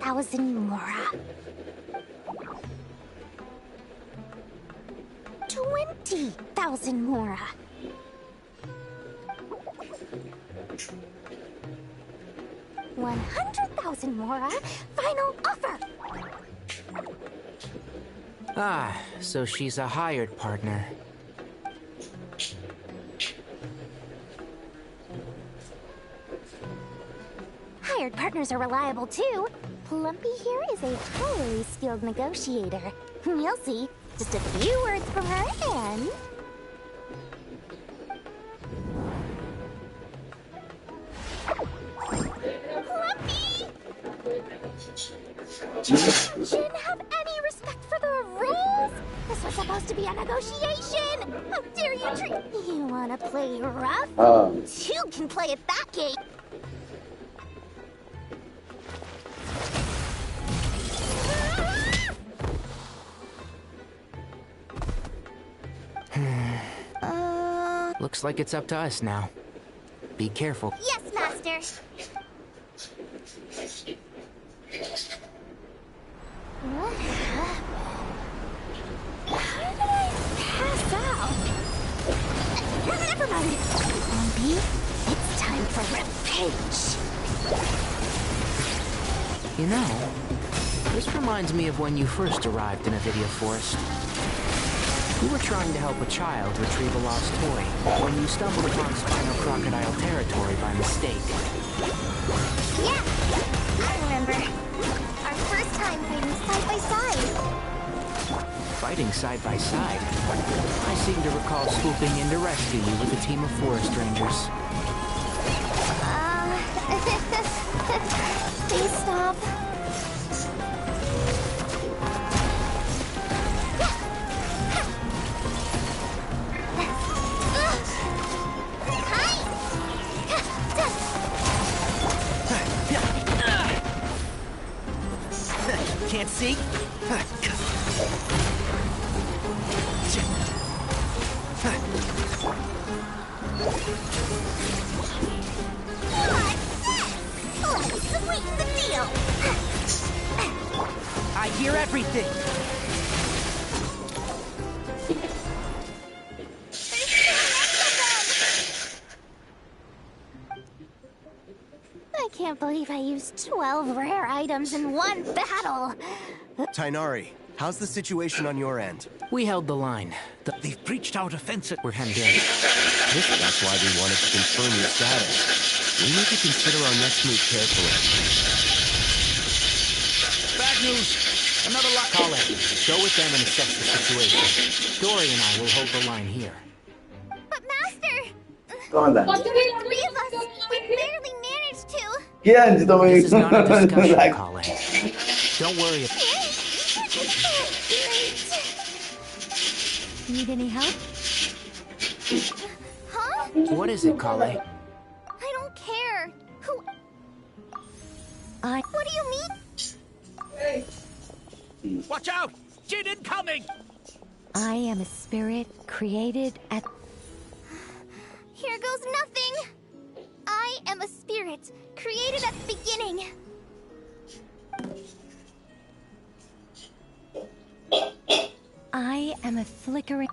20,000 mora. 20,000 mora. 100,000 mora. Final offer. Ah, so she's a hired partner. Hired partners are reliable too. Plumpy here is a highly skilled negotiator. You'll see. Just a few words from her and... Plumpy! Jin, have any respect for the rules? This was supposed to be a negotiation! How dare you treat... You wanna play rough? Two can play at that game! Looks like it's up to us now. Be careful. Yes, Master! What happened? How did I pass out? Never mind. Lumpy, it's time for revenge. You know, this reminds me of when you first arrived in a video forest. You were trying to help a child retrieve a lost toy when you stumbled upon Spinal Crocodile territory by mistake. Yeah, I remember. Our first time fighting side by side. Fighting side by side? I seem to recall swooping in to rescue you with a team of forest rangers. Please stop. Can't see? Let's sweeten the deal. I hear everything. I can't believe I used 12 rare items in one battle. Tighnari, how's the situation on your end? We held the line. They've breached our defenses. We're hemmed in. That's why we wanted to confirm your status. We need to consider our next move carefully. Bad news! Another lock. Call it. Go with them and assess the situation. Dory and I will hold the line here. But Master! ¿Cómo anda? Three of us, we barely managed to. ¿Quién? Yo también. This is not a discussion, Colin. Don't worry. Need any help? Huh? What is it, Kale? I don't care. Who? What do you mean? Watch out! Jin incoming! I am a spirit created at... Here goes nothing. I am a spirit created at the beginning. I am a flickering...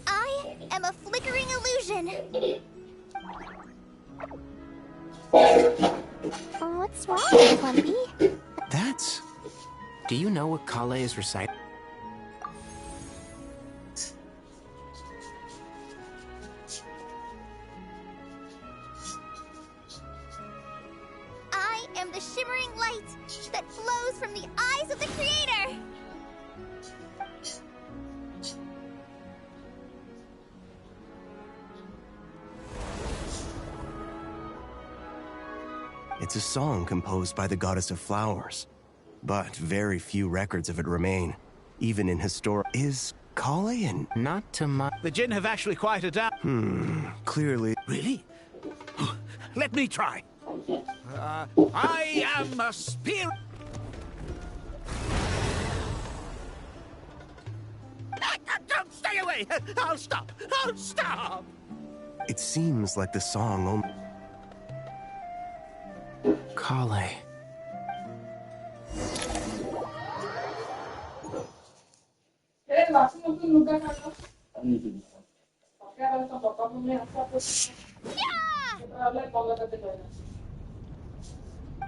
I am a flickering illusion. What's wrong, Plumpy? That's... Do you know what Kale is reciting? I am the shimmering light that flows from the eyes of the Creator. It's a song composed by the goddess of flowers. But very few records of it remain, even in historic... Is Kale in? Not to my... The Jin have actually quieted down. Clearly... Really? Let me try. I am a spirit. Don't stay away! I'll stop! I'll stop! It seems like the song only... Kale.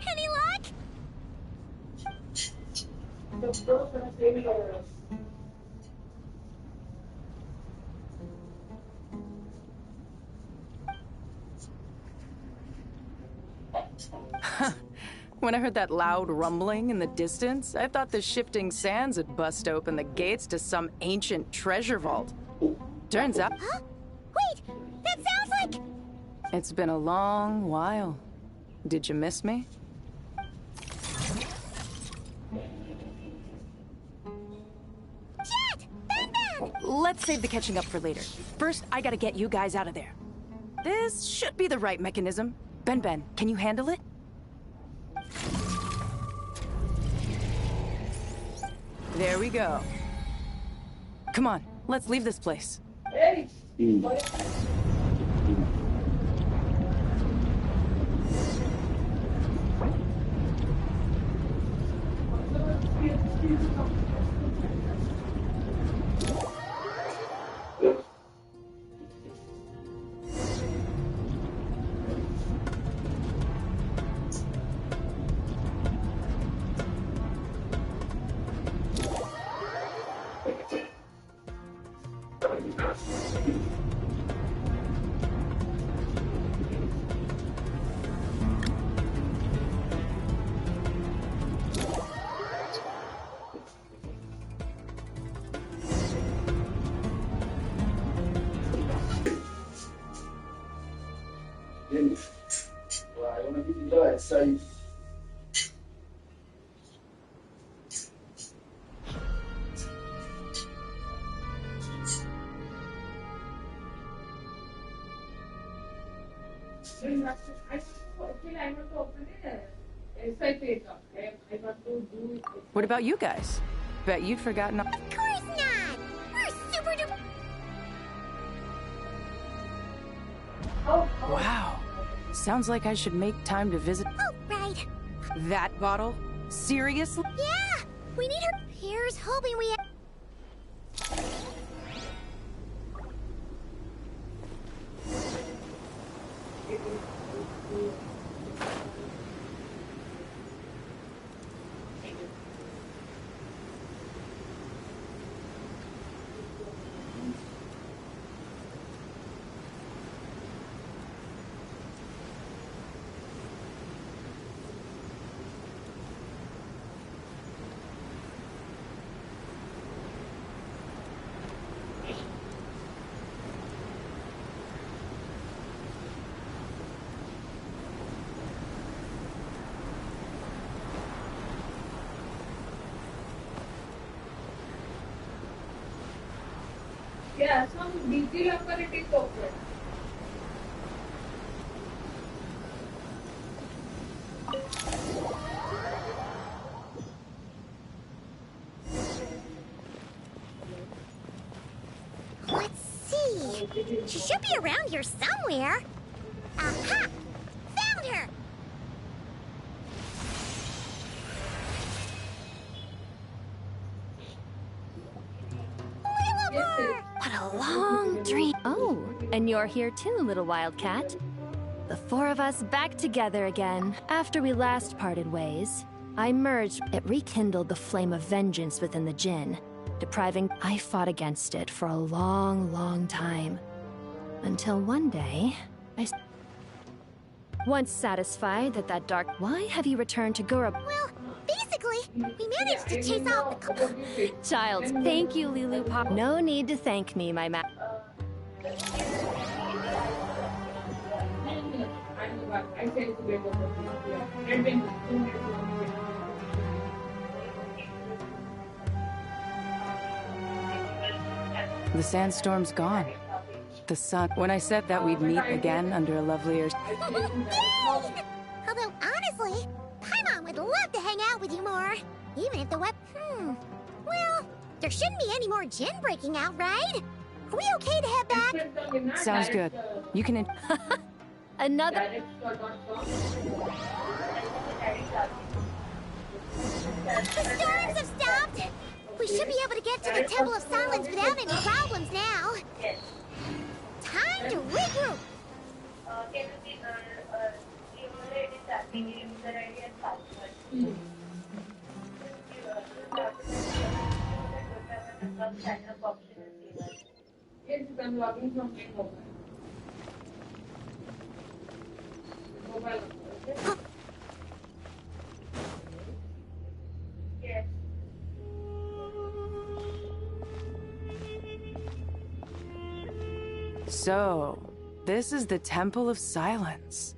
Any luck? When I heard that loud rumbling in the distance, I thought the shifting sands had bust open the gates to some ancient treasure vault. Turns out... Huh? Wait! That sounds like... It's been a long while. Did you miss me? Jet! Ben! Let's save the catching up for later. First, I gotta get you guys out of there. This should be the right mechanism. Ben, can you handle it? There we go. Come on, let's leave this place. What about you guys? Bet you'd forgotten... Of course not! We're super duper... Wow. Sounds like I should make time to visit... Oh, right. That bottle? Seriously? Yeah! We need her... Here's hoping we... Yeah, some DigiLocker it is open. Let's see. She should be around here somewhere. Aha! Found her! What a long dream. Oh, and you're here too, little wildcat. The four of us back together again. After we last parted ways, I merged. It rekindled the flame of vengeance within the Jinn, depriving... I fought against it for a long time. Until one day, once satisfied that that dark... Why have you returned to Gura? Well, basically, we managed to chase off the... Child, thank you, Lulu Pop. No need to thank me, my The sandstorm's gone. The sun... When I said that we'd meet again under a lovelier... Yay! Although, honestly, Paimon would love to hang out with you more. Even if the Well, there shouldn't be any more Jinn breaking out, right? Are we okay to head back? Sounds good. You can... Another... The storms have stopped! We should be able to get to the Temple of Silence without any problems now. Time to regroup. Yes, I'm logging from my mobile. Mobile. Okay? Yes. So, this is the Temple of Silence.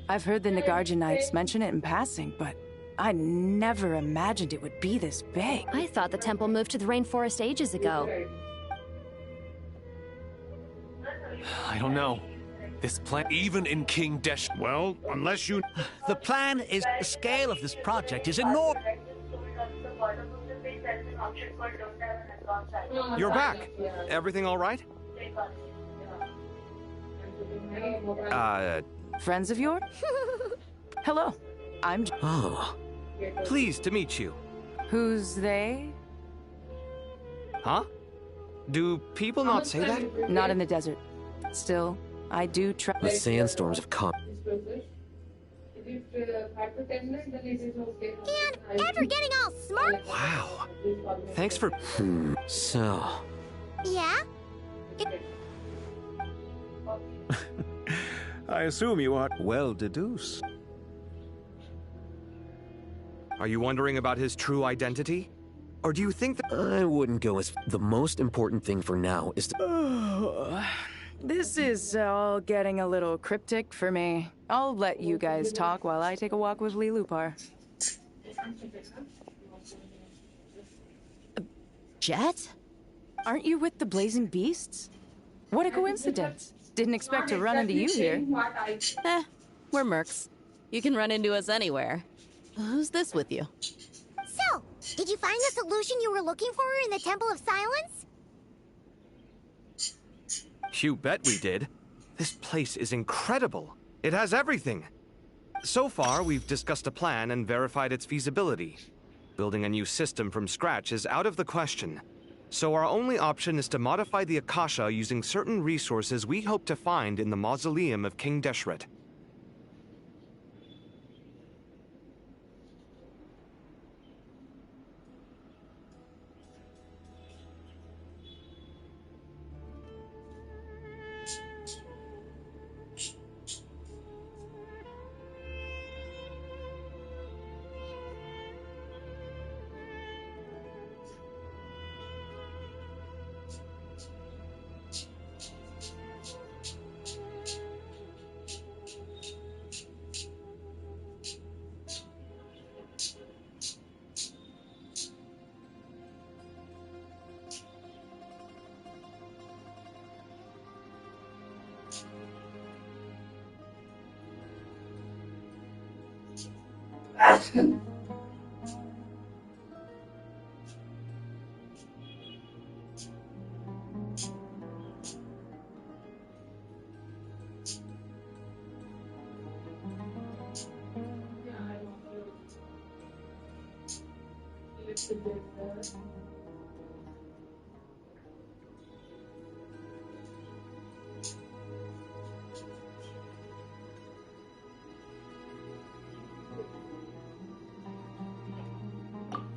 I've heard the Nagarjanites mention it in passing, but I never imagined it would be this big. I thought the temple moved to the rainforest ages ago. I don't know. This plan, even in King Desh. Well, unless you... The plan is... The scale of this project is enormous. You're back. Everything all right? Friends of yours? Hello, I'm... Oh. Pleased to meet you. Who's they? Huh? Do people not say that? Not in the desert. Still, I do try... The sandstorms have come. If 5 to 10 minutes, then it is okay. And after getting all smart... Wow. Thanks for... So... Yeah? I assume you are well deduced. Are you wondering about his true identity? Or do you think that... I wouldn't go as... The most important thing for now is to... This is all getting a little cryptic for me. I'll let you guys talk while I take a walk with Lee Lupar. Jet? Aren't you with the Blazing Beasts? What a coincidence. Didn't expect to run into you here. We're mercs. You can run into us anywhere. Who's this with you? So, did you find the solution you were looking for in the Temple of Silence? You bet we did. This place is incredible. It has everything. So far, we've discussed a plan and verified its feasibility. Building a new system from scratch is out of the question. So our only option is to modify the Akasha using certain resources we hope to find in the mausoleum of King Deshret.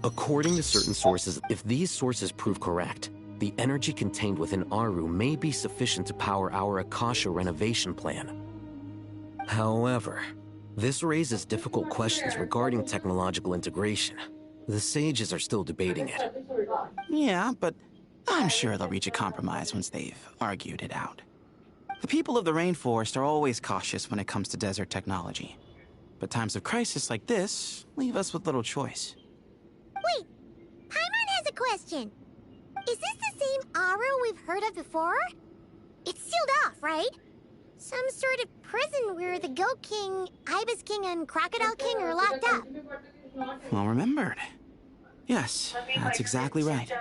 According to certain sources, if these sources prove correct, the energy contained within Aru may be sufficient to power our Akasha renovation plan. However, this raises difficult questions regarding technological integration. The sages are still debating it. Yeah, but I'm sure they'll reach a compromise once they've argued it out. The people of the rainforest are always cautious when it comes to desert technology. But times of crisis like this leave us with little choice. Wait, Paimon has a question. Is this the same Aru we've heard of before? It's sealed off, right? Some sort of prison where the Goat King, Ibis King, and Crocodile King are locked up. Well remembered. Yes, that's exactly right.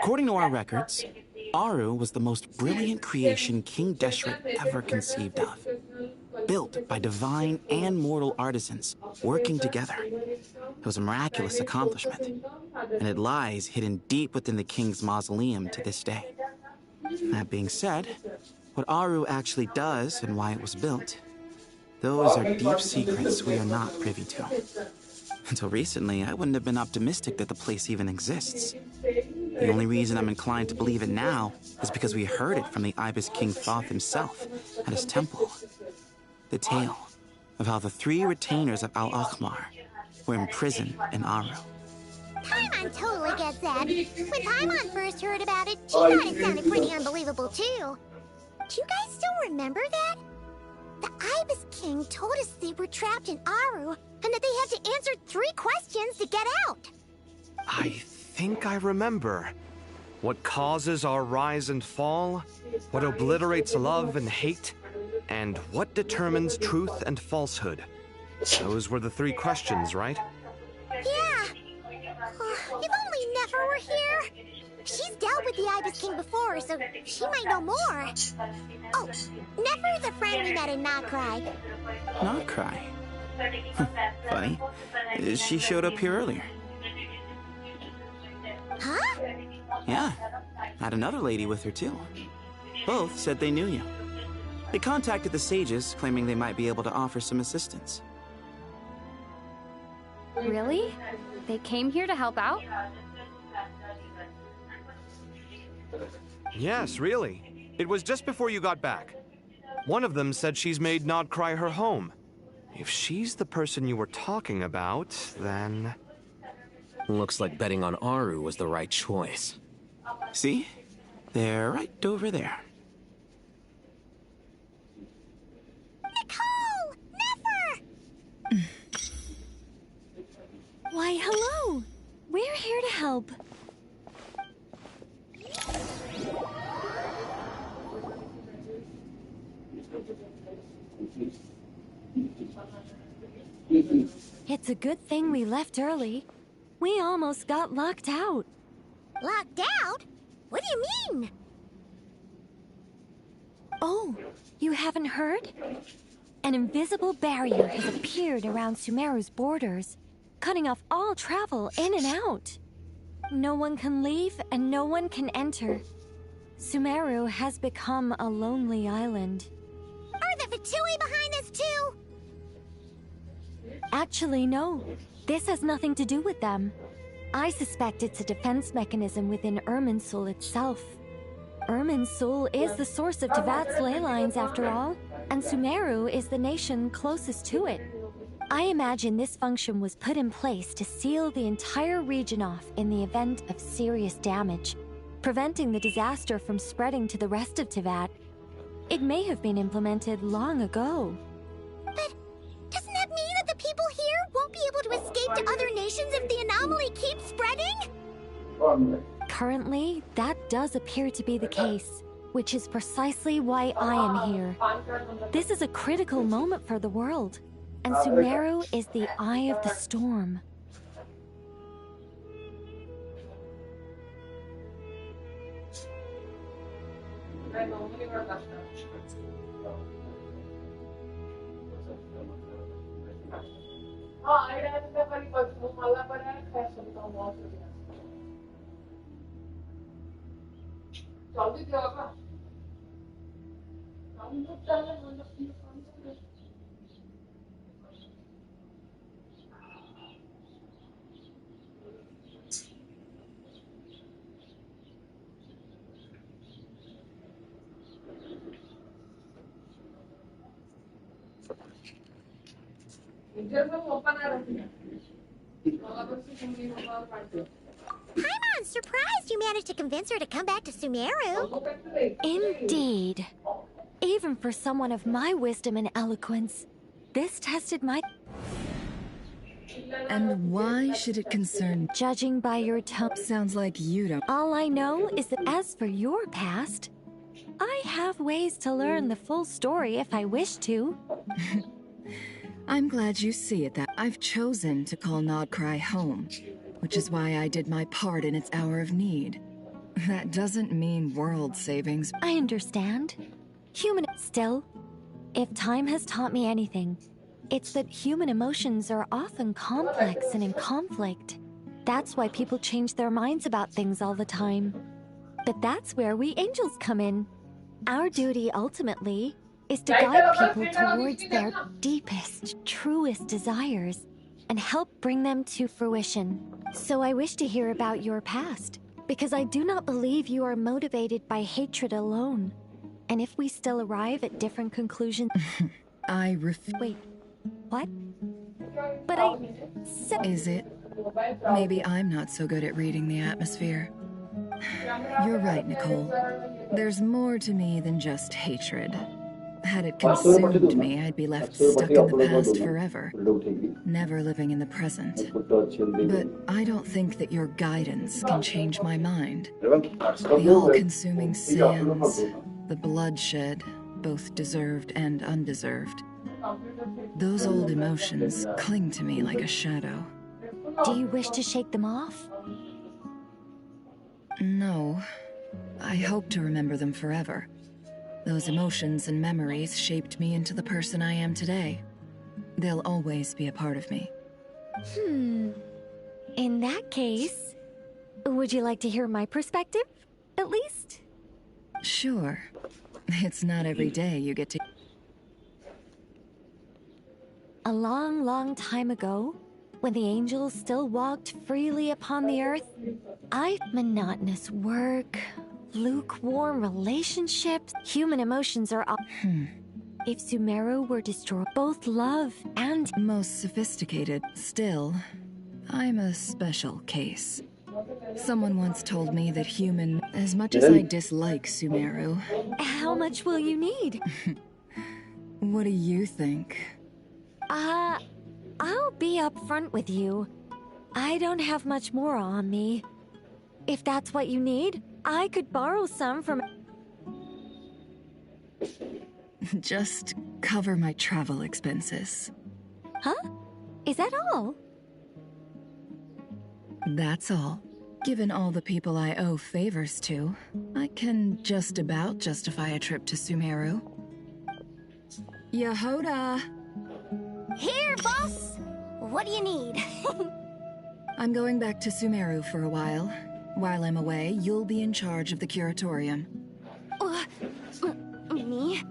According to our records, Aru was the most brilliant creation King Deshret ever conceived of. built by divine and mortal artisans working together. It was a miraculous accomplishment, and it lies hidden deep within the king's mausoleum to this day. That being said, what Aru actually does and why it was built, those are deep secrets we are not privy to. Until recently, I wouldn't have been optimistic that the place even exists. The only reason I'm inclined to believe it now is because we heard it from the Ibis King Thoth himself at his temple. The tale of how the 3 retainers of Al-Akhmar were imprisoned in Aru. Paimon totally gets that. When Paimon first heard about it, she thought it sounded pretty unbelievable too. Do you guys still remember that? The Ibis King told us they were trapped in Aru and that they had to answer 3 questions to get out. I think I remember. What causes our rise and fall? What obliterates love and hate? And what determines truth and falsehood? Those were the 3 questions, right? Yeah. If only Nefer were here. She's dealt with the Ibis King before, so she might know more. Oh, Nefer's a friend we met in Notcry. Notcry? Funny. She showed up here earlier. Huh? Yeah. Had another lady with her, too. Both said they knew you. They contacted the sages, claiming they might be able to offer some assistance. Really? They came here to help out? Yes, really. It was just before you got back. One of them said she's made Nodcry her home. If she's the person you were talking about, then... Looks like betting on Aru was the right choice. See? They're right over there. Nicole! Nefer! Why, hello! We're here to help. It's a good thing we left early. We almost got locked out. Locked out? What do you mean? Oh, you haven't heard? An invisible barrier has appeared around Sumeru's borders, cutting off all travel in and out. No one can leave and no one can enter. Sumeru has become a lonely island. Are the Fatui behind this too? Actually, no. This has nothing to do with them. I suspect it's a defense mechanism within Irminsul itself. Irminsul is the source of Teyvat's ley lines, after all, and Sumeru is the nation closest to it. I imagine this function was put in place to seal the entire region off in the event of serious damage, preventing the disaster from spreading to the rest of Teyvat. It may have been implemented long ago. But doesn't that mean that the people here won't be able to escape to other nations if the anomaly keeps spreading? Currently, that does appear to be the case, which is precisely why I am here. This is a critical moment for the world, and Sumeru is the eye of the storm. Paimon's surprised you managed to convince her to come back to Sumeru. Indeed. Even for someone of my wisdom and eloquence, this tested my... And why should it concern? Judging by your tone... Sounds like you don't... All I know is that as for your past, I have ways to learn the full story if I wish to. I'm glad you see it that I've chosen to call Nodcry home, which is why I did my part in its hour of need. That doesn't mean world savings. I understand. Human still. If time has taught me anything, it's that human emotions are often complex and in conflict. That's why people change their minds about things all the time. But that's where we angels come in. Our duty, ultimately, is to guide people towards their deepest, truest desires and help bring them to fruition. So I wish to hear about your past, because I do not believe you are motivated by hatred alone. And if we still arrive at different conclusions... Wait, what? But Is it? Maybe I'm not so good at reading the atmosphere. You're right, Nicole. There's more to me than just hatred. Had it consumed me, I'd be left stuck in the past forever, never living in the present. But I don't think that your guidance can change my mind. The all-consuming sands, the bloodshed, both deserved and undeserved. Those old emotions cling to me like a shadow. do you wish to shake them off? No. I hope to remember them forever. Those emotions and memories shaped me into the person I am today. They'll always be a part of me. In that case, would you like to hear my perspective, at least? Sure. It's not every day you get to... A long, long time ago, when the angels still walked freely upon the earth, monotonous work, lukewarm relationships, human emotions are all... If Sumeru were destroyed, both love and... Most sophisticated. Still, I'm a special case. Someone once told me that human... As much as I dislike Sumeru... How much will you need? What do you think? I'll be upfront with you. I don't have much more on me. If that's what you need, I could borrow some from... Just cover my travel expenses. Huh? Is that all? That's all. Given all the people I owe favors to, I can just about justify a trip to Sumeru. Yehoda! Here, boss! What do you need? I'm going back to Sumeru for a while. While I'm away, you'll be in charge of the curatorium. Me?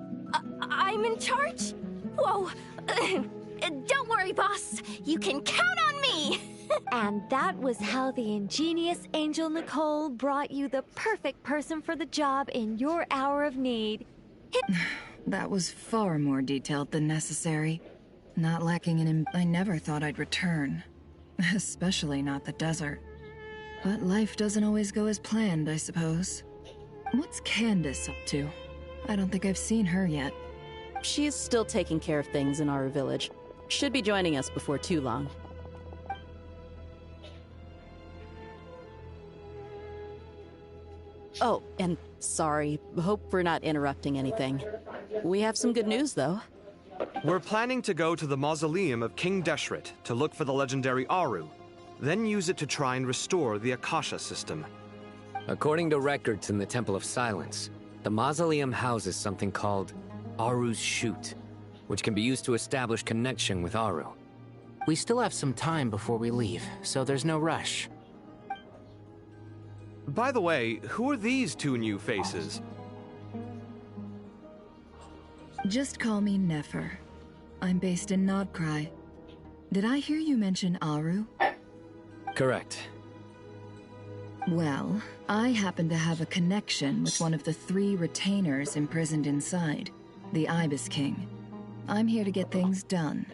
I'm in charge? Whoa! Don't worry, boss. You can count on me! And that was how the ingenious Angel Nicole brought you the perfect person for the job in your hour of need. That was far more detailed than necessary. Not lacking in... I never thought I'd return. Especially not the desert. But life doesn't always go as planned, I suppose. What's Candace up to? I don't think I've seen her yet. She's still taking care of things in our village. Should be joining us before too long. Oh, and sorry. Hope we're not interrupting anything. We have some good news, though. We're planning to go to the mausoleum of King Deshret to look for the legendary Aru, then use it to try and restore the Akasha system. According to records in the Temple of Silence, the mausoleum houses something called Aru's Chute, which can be used to establish connection with Aru. We still have some time before we leave, so there's no rush. By the way, who are these two new faces? Just call me Nefer. I'm based in Nodcry. Did I hear you mention Aru? Correct. Well, I happen to have a connection with one of the 3 retainers imprisoned inside, the Ibis King. I'm here to get things done.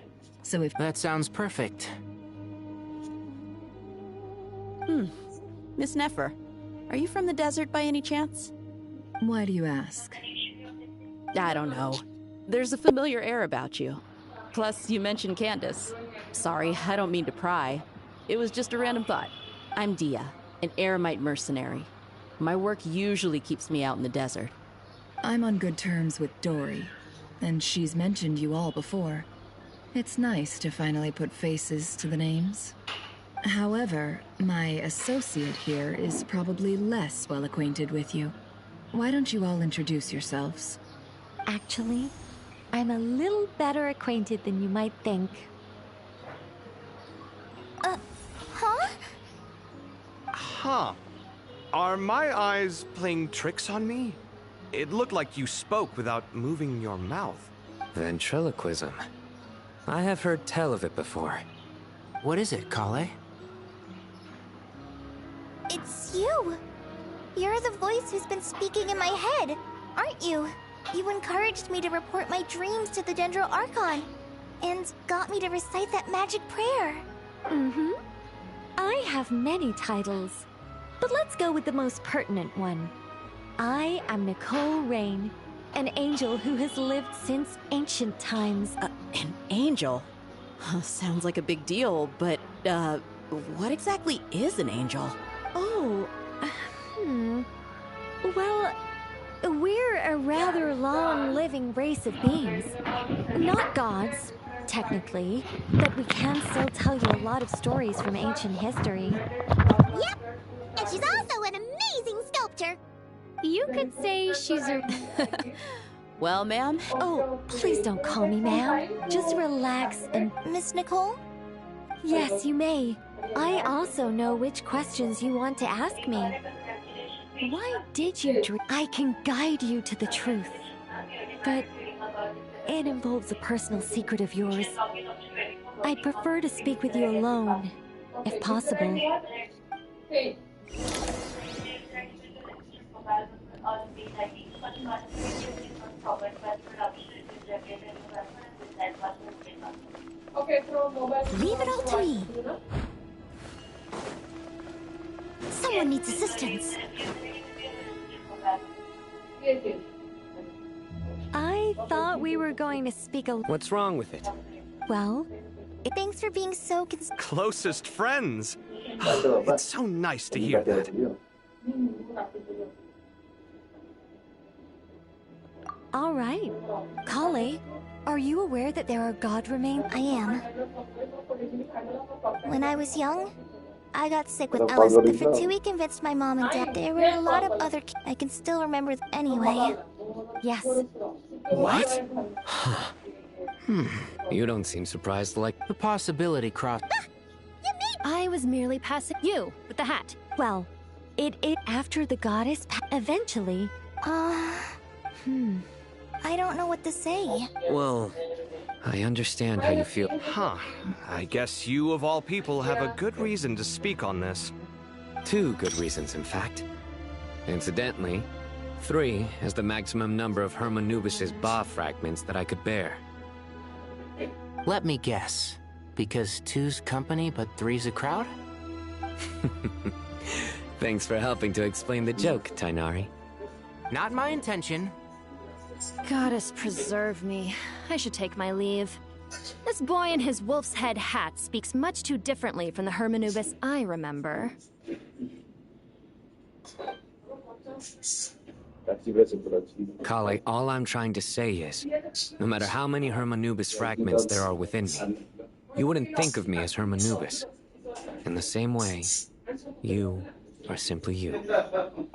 So if... That sounds perfect. Miss Nefer, are you from the desert by any chance? Why do you ask? I don't know. There's a familiar air about you. Plus, you mentioned Candace. Sorry, I don't mean to pry. It was just a random thought. I'm Dia, an Eremite mercenary. My work usually keeps me out in the desert. I'm on good terms with Dory, and she's mentioned you all before. It's nice to finally put faces to the names. However, my associate here is probably less well acquainted with you. Why don't you all introduce yourselves? Actually, I'm a little better acquainted than you might think. Huh? Huh. Are my eyes playing tricks on me? It looked like you spoke without moving your mouth. Ventriloquism. I have heard tell of it before. What is it, Kale? It's you! You're the voice who's been speaking in my head, aren't you? You encouraged me to report my dreams to the Dendro Archon, and got me to recite that magic prayer. Mm-hmm. I have many titles, but let's go with the most pertinent one. I am Nicole Rain, an angel who has lived since ancient times. An angel? Sounds like a big deal, but, what exactly is an angel? Oh, Well, we're a rather long-living race of beings. Not gods, technically, but we can still tell you a lot of stories from ancient history. Yep, and she's also an amazing sculptor. You could say she's a... Well, ma'am? Oh, please don't call me ma'am. Just relax and... Miss Nicole? Yes, you may. I also know which questions you want to ask me. Why did you dream? I can guide you to the truth. But it involves a personal secret of yours. I'd prefer to speak with you alone, if possible. Leave it all to me. Someone needs assistance. I thought we were going to speak a... What's wrong with it? Well... Thanks for being so Closest friends! It's so nice to hear that. All right. Kale, are you aware that there are god remains? I am. When I was young, I got sick with Elizabeth. For 2 weeks, convinced my mom and dad. There were a lot of other kids. I can still remember anyway. Yes. What? You don't seem surprised like... The possibility crossed... I was merely passing you with the hat. Well, it after the goddess eventually... I don't know what to say. Well, I understand how you feel. Huh. I guess you, of all people, have a good reason to speak on this. 2 good reasons, in fact. Incidentally, 3 is the maximum number of Hermanubis's Ba fragments that I could bear. Let me guess. Because 2's company, but 3's a crowd? Thanks for helping to explain the joke, Tainari. Not my intention. Goddess preserve me. I should take my leave. This boy in his wolf's head hat speaks much too differently from the Hermanubis I remember. Kale, all I'm trying to say is, no matter how many Hermanubis fragments there are within me, you wouldn't think of me as Hermanubis. In the same way, you are simply you.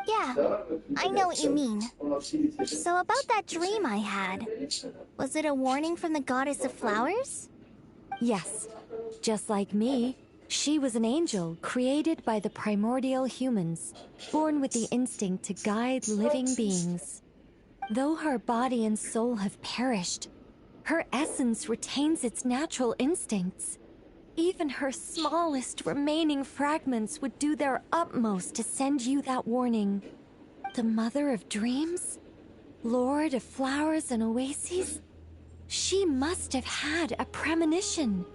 Yeah, I know what you mean. So about that dream I had, was it a warning from the goddess of flowers? Yes. Just like me, she was an angel created by the primordial humans, born with the instinct to guide living beings. Though her body and soul have perished, her essence retains its natural instincts. Even her smallest remaining fragments would do their utmost to send you that warning. The Mother of Dreams? Lord of Flowers and Oases? She must have had a premonition.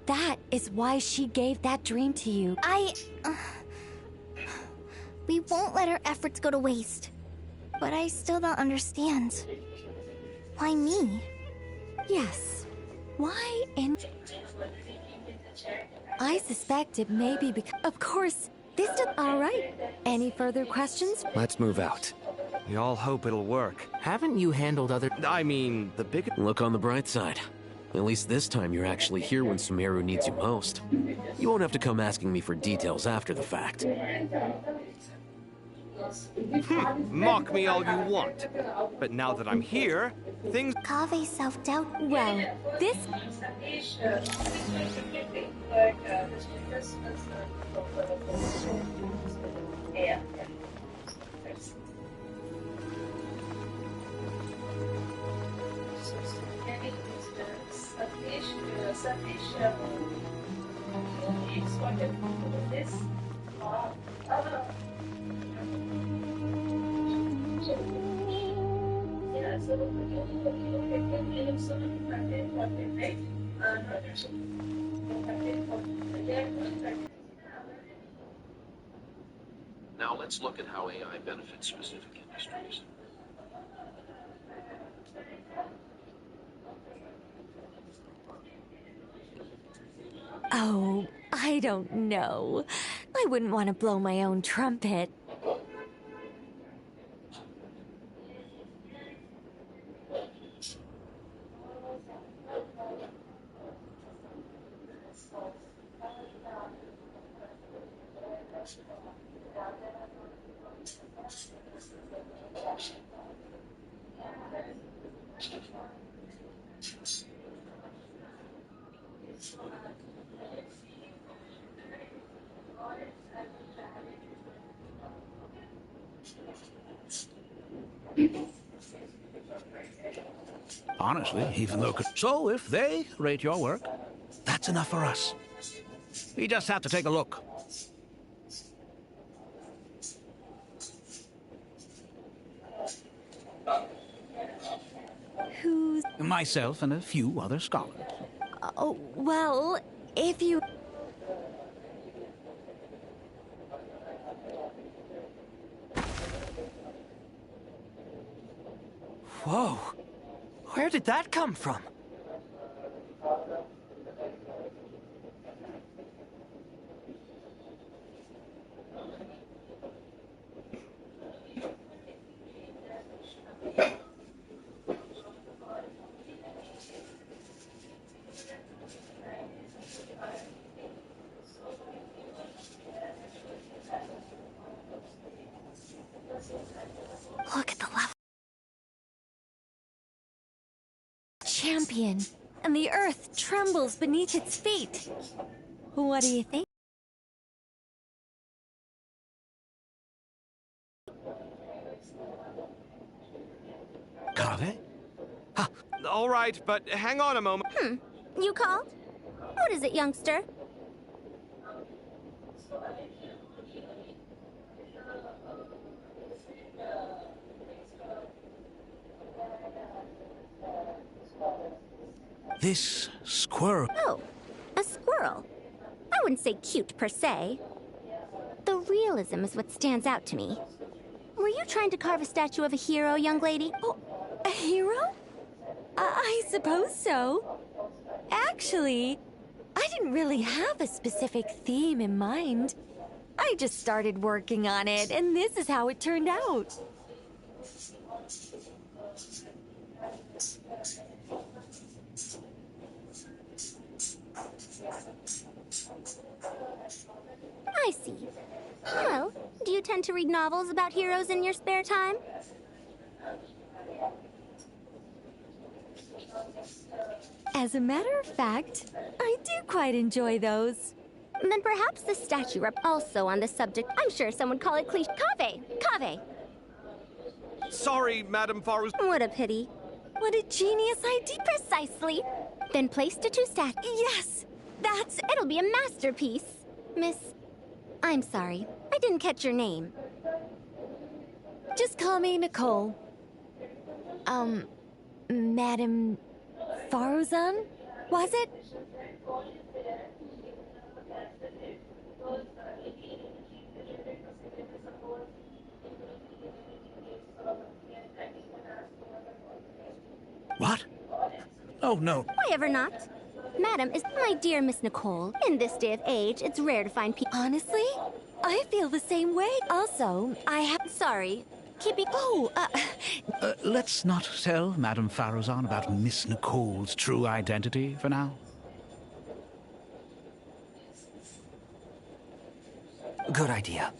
That is why she gave that dream to you. We won't let our efforts go to waste. But I still don't understand. Why me? Yes. Why in... I suspect it may be because... Of course, this did... All right. Any further questions? Let's move out. We all hope it'll work. Haven't you handled other... I mean, the big... Look on the bright side. At least this time you're actually here when Sumeru needs you most. You won't have to come asking me for details after the fact. Mock me all you want. But now that I'm here, things... Kaveh self-doubt. Well, this... Now let's look at how AI benefits specific industries. Oh, I don't know. I wouldn't want to blow my own trumpet. Honestly, even though... So, if they rate your work, that's enough for us. We just have to take a look. Who's... Myself and a few other scholars. Oh, well, if you... Whoa! Where did that come from? Look at the level. Champion, and the earth trembles beneath its feet. What do you think? Kaveh? All right, but hang on a moment. You called? What is it, youngster? This squirrel... Oh, a squirrel. I wouldn't say cute per se. The realism is what stands out to me. Were you trying to carve a statue of a hero, young lady? Oh, a hero? I suppose so. Actually, I didn't really have a specific theme in mind. I just started working on it, and this is how it turned out. I see. Well, do you tend to read novels about heroes in your spare time? As a matter of fact, I do quite enjoy those. Then perhaps the statue also on the subject. I'm sure some would call it cliche. Kaveh! Sorry, Madame Farus. What a pity. What a genius idea. Precisely. Then place the two statues. Yes, that's... It'll be a masterpiece. Miss... I'm sorry. I didn't catch your name. Just call me Nicole. Madame Faruzan? Was it? What? Oh, no. Why ever not? Madam is my dear Miss Nicole. In this day of age, it's rare to find people. Honestly, I feel the same way. Also, I have... Sorry. Keeping... Let's not tell Madame Faruzan about Miss Nicole's true identity for now. Good idea.